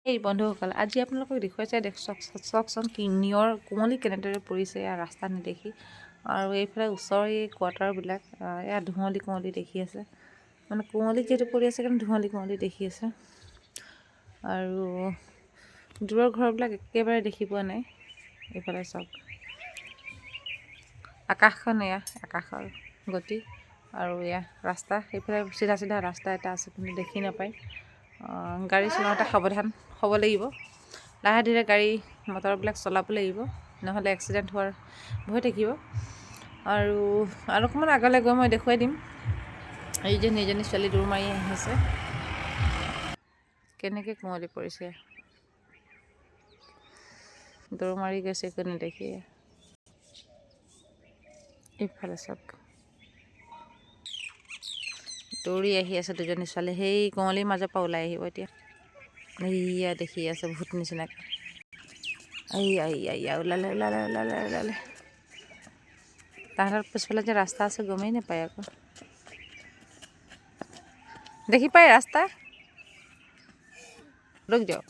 এই বন্ধুসকল, আজি আপোনালোকক দেখুৱাইছে চাওকচোন নিয়ৰ কোমলি কেনেদৰে পৰিছে এয়া ৰাস্তা নেদেখি। আৰু এইফালে ওচৰৰ এই কোৱাৰ্টাৰবিলাক এয়া ধুঁৱলি কুঁৱলী দেখি আছে, মানে কুঁৱলী যিহেতু পৰি আছে কাৰণে ধুঁৱলি কুঁৱলী দেখি আছে। আৰু দূৰৰ ঘৰবিলাক একেবাৰে দেখি পোৱা নাই। এইফালে চাওক, আকাশখন এয়া আকাশৰ গতি, আৰু এয়া ৰাস্তা, এইফালে চিধা চিধা ৰাস্তা এটা আছে কিন্তু দেখি নাপায়। গাড়ী চলাওঁতে সাৱধান হ'ব লাগিব, লাহে ধীৰে গাড়ী মটৰবিলাক চলাব লাগিব, নহ'লে এক্সিডেণ্ট হোৱাৰ ভয় থাকিব। আৰু অকণমান আগলৈ গৈ মই দেখুৱাই দিম এই যে নিজনী ছোৱালী দৌৰ মাৰি আহিছে, কেনেকৈ কুঁৱলী পৰিছে, দৌৰ মাৰি গৈছে একো নেদেখি। এইফালে চাওক, দৌৰি আহি আছে দুজনী ছোৱালী, সেই কুঁৱলীৰ মাজৰ পৰা ওলাই আহিব এতিয়া। এইয়া দেখি আছে ভূত নিচিনাকৈ, এইয়া ওলালে ওলালে ওলালে ওলালে। তাহাঁতৰ পিছফালে যে ৰাস্তা আছে গমেই নাপায় আকৌ, দেখি পায় ৰাস্তা, ৰখ যাওক।